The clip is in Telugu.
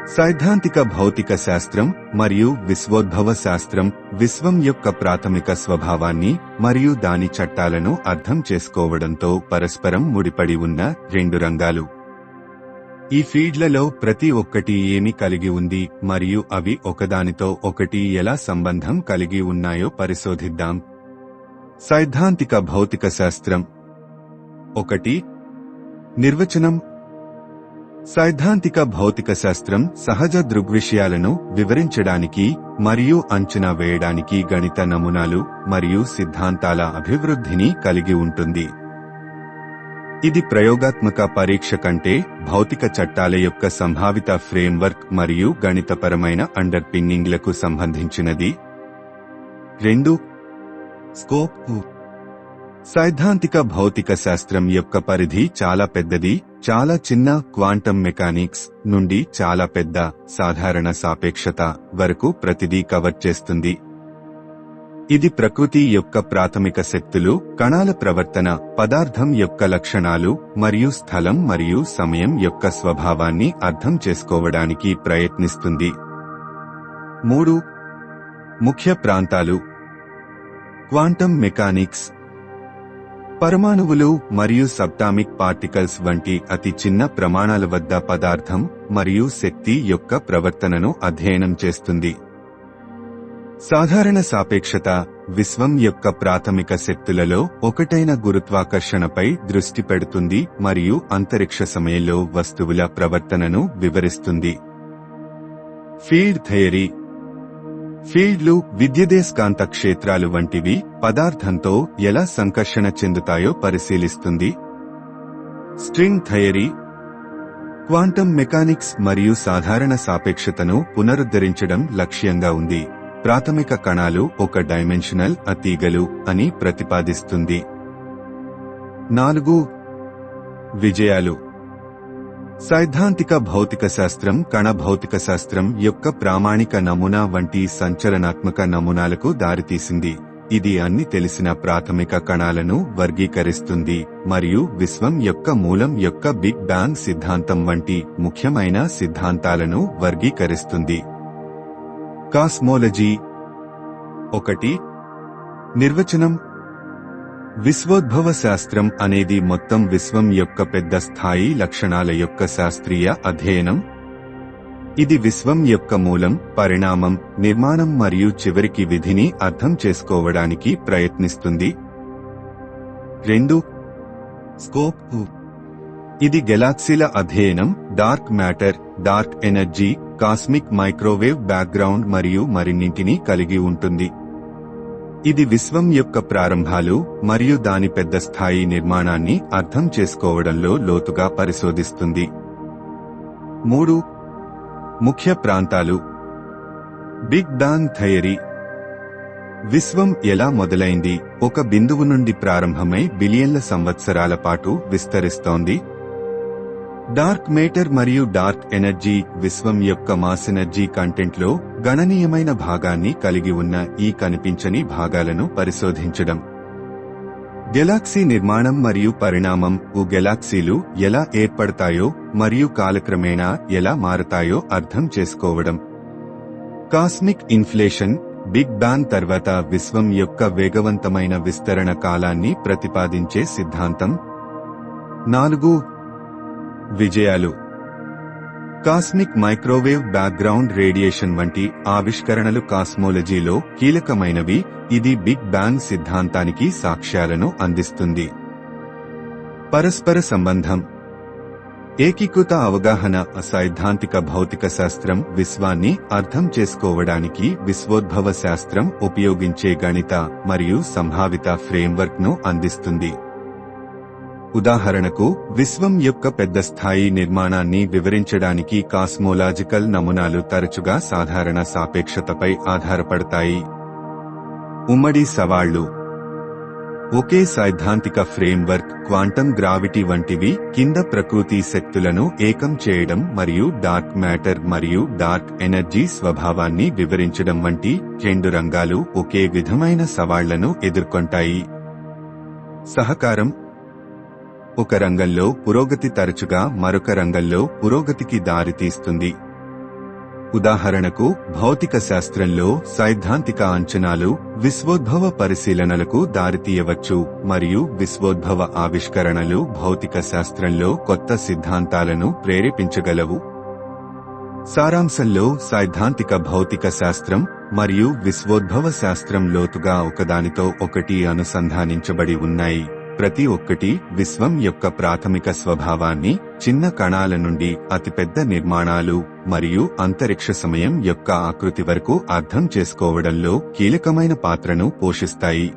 సైద్ధాంతిక భౌతిక శాస్త్రం మరియు విశ్వోద్భవ శాస్త్రం విశ్వం యొక్క ప్రాథమిక స్వభావాన్ని మరియు దాని చట్టాలను అర్థం చేసుకోవడంతో పరస్పరం ముడిపడి ఉన్న రెండు రంగాలు. ఈ ఫీల్డ్లలో ప్రతి ఒక్కటి ఏమి కలిగి ఉంది మరియు అవి ఒకదానితో ఒకటి ఎలా సంబంధం కలిగి ఉన్నాయో పరిశోధిద్దాం. సైద్ధాంతిక భౌతిక శాస్త్రం. 1. నిర్వచనం. సైద్ధాంతిక భౌతిక శాస్త్రం సహజ దృగ్విషయాలను వివరించడానికి మరియు అంచనా వేయడానికి గణిత నమూనాలు మరియు సిద్ధాంతాల అభివృద్ధిని కలిగి ఉంటుంది. ఇది ప్రయోగాత్మక పరీక్ష కంటే భౌతిక చట్టాల యొక్క సంభావిత ఫ్రేమ్వర్క్ మరియు గణితపరమైన అండర్పిన్నింగ్లకు సంబంధించినది. 2. స్కోప్. సైద్ధాంతిక భౌతిక శాస్త్రం యొక్క పరిధి చాలా పెద్దది. చాలా చిన్న క్వాంటం మెకానిక్స్ నుండి చాలా పెద్ద సాధారణ సాపేక్షత వరకు ప్రతిదీ కవర్ చేస్తుంది. ఇది ప్రకృతి యొక్క ప్రాథమిక శక్తులు, కణాల ప్రవర్తన, పదార్థం యొక్క లక్షణాలు మరియు స్థలం మరియు సమయం యొక్క స్వభావాన్ని అర్థం చేసుకోవడానికి ప్రయత్నిస్తుంది. 3. ముఖ్య ప్రాంతాలు. Quantum mechanics. పరమాణువులు మరియు సబ్టామిక్ పార్టికల్స్ వంటి అతి చిన్న ప్రమాణాల వద్ద పదార్థం మరియు శక్తి యొక్క ప్రవర్తనను అధ్యయనం చేస్తుంది. సాధారణ సాపేక్షత విశ్వం యొక్క ప్రాథమిక శక్తులలో ఒకటైన గురుత్వాకర్షణపై దృష్టి పెడుతుంది మరియు అంతరిక్ష సమయంలో వస్తువుల ప్రవర్తనను వివరిస్తుంది. Field theory. ఫీల్డ్లు విద్యుదయస్కాంత క్షేత్రాలు వంటివి పదార్థంతో ఎలా సంకర్షణ చెందుతాయో పరిశీలిస్తుంది. String theory. క్వాంటం మెకానిక్స్ మరియు సాధారణ సాపేక్షతను పునరుద్ధరించడం లక్ష్యంగా ఉంది. ప్రాథమిక కణాలు ఒక డైమెన్షనల్ తీగలు అని ప్రతిపాదిస్తుంది. 4. విజయాలు. సైద్ధాంతిక భౌతిక శాస్త్రం కణ భౌతిక శాస్త్రం యొక్క ప్రామాణిక నమూనా వంటి సంచలనాత్మక నమూనాలకు దారితీసింది. ఇది అన్ని తెలిసిన ప్రాథమిక కణాలను వర్గీకరిస్తుంది మరియు విశ్వం యొక్క మూలం యొక్క బిగ్ బ్యాంగ్ సిద్ధాంతం వంటి ముఖ్యమైన సిద్ధాంతాలను వర్గీకరిస్తుంది. కాస్మోలజీ. 1. నిర్వచనం. విశ్వోద్భవ శాస్త్రం అనేది మొత్తం విశ్వం యొక్క పెద్ద స్థాయి లక్షణాల యొక్క శాస్త్రీయ అధ్యయనం. ఇది విశ్వం యొక్క మూలం, పరిణామం, నిర్మాణం మరియు చివరికి విధిని అర్థం చేసుకోవడానికి ప్రయత్నిస్తుంది. 2. స్కోప్. ఇది గెలాక్సీల అధ్యయనం, dark matter, dark energy, cosmic microwave background మరియు మరిన్నింటినీ కలిగి ఉంటుంది. ఇది విశ్వం యొక్క ప్రారంభాలు మరియు దాని పెద్ద స్థాయి నిర్మాణాన్ని అర్థం చేసుకోవడంలో లోతుగా పరిశోధిస్తుంది. 3. ముఖ్య ప్రాంతాలు. Big bang theory. విశ్వం ఎలా మొదలైంది, ఒక బిందువు నుండి ప్రారంభమై బిలియన్ల సంవత్సరాల పాటు విస్తరిస్తోంది. డార్క్ మేటర్ మరియు డార్క్ ఎనర్జీ. విశ్వం యొక్క మాస్ ఎనర్జీ కంటెంట్లో గణనీయమైన భాగాన్ని కలిగి ఉన్న ఈ కనిపించని భాగాలను పరిశోధించడం. గెలాక్సీ నిర్మాణం మరియు పరిణామం. గెలాక్సీలు ఎలా ఏర్పడతాయో మరియు కాలక్రమేణా ఎలా మారతాయో అర్థం చేసుకోవడం. Cosmic inflation. బిగ్ బ్యాంగ్ తర్వాత విశ్వం యొక్క వేగవంతమైన విస్తరణ కాలాన్ని ప్రతిపాదించే సిద్ధాంతం. 4. విజయాలు. కాస్మిక్ మైక్రోవేవ్ బ్యాక్గ్రౌండ్ రేడియేషన్ వంటి ఆవిష్కరణలు కాస్మోలజీలో కీలకమైనవి. ఇది బిగ్ బ్యాంగ్ సిద్ధాంతానికి సాక్ష్యాలను అందిస్తుంది. పరస్పర సంబంధం. ఏకీకృత అవగాహన. సైద్ధాంతిక భౌతిక శాస్త్రం విశ్వాన్ని అర్థం చేసుకోవడానికి విశ్వోద్భవ శాస్త్రం ఉపయోగించే గణిత మరియు సంభావిత ఫ్రేమ్వర్క్ ను అందిస్తుంది. ఉదాహరణకు, విశ్వం యొక్క పెద్ద స్థాయి నిర్మాణాన్ని వివరించడానికి కాస్మోలాజికల్ నమూనాలు తరచుగా సాధారణ సాపేక్షతపై ఆధారపడతాయి. ఉమ్మడి సవాళ్లు. ఒకే సైద్ధాంతిక ఫ్రేమ్వర్క్, క్వాంటం గ్రావిటీ వంటివి కింద ప్రకృతి శక్తులను ఏకం చేయడం మరియు డార్క్ మ్యాటర్ మరియు డార్క్ ఎనర్జీ స్వభావాన్ని వివరించడం వంటి రెండు రంగాలు ఒకే విధమైన సవాళ్లను ఎదుర్కొంటాయి. సహకారం. ఒక రంగంలో పురోగతి తరచుగా మరొక రంగంలో పురోగతికి దారితీస్తుంది. ఉదాహరణకు భౌతిక శాస్త్రంలో సైద్ధాంతిక అంచనాలు విశ్వోద్భవ పరిశీలనలకు దారితీయవచ్చు మరియు విశ్వోద్భవ ఆవిష్కరణలు భౌతిక శాస్త్రంలో కొత్త సిద్ధాంతాలను ప్రేరేపించగలవు. సారాంశంలో సైద్ధాంతిక భౌతిక శాస్త్రం మరియు విశ్వోద్భవ శాస్త్రం లోతుగా ఒకదానితో ఒకటి అనుసంధానించబడి ఉన్నాయి. ప్రతి ఒక్కటి విశ్వం యొక్క ప్రాథమిక స్వభావాన్ని, చిన్న కణాల నుండి అతిపెద్ద నిర్మాణాలు మరియు అంతరిక్ష సమయం యొక్క ఆకృతి వరకు అర్థం చేసుకోవడంలో కీలకమైన పాత్రను పోషిస్తాయి.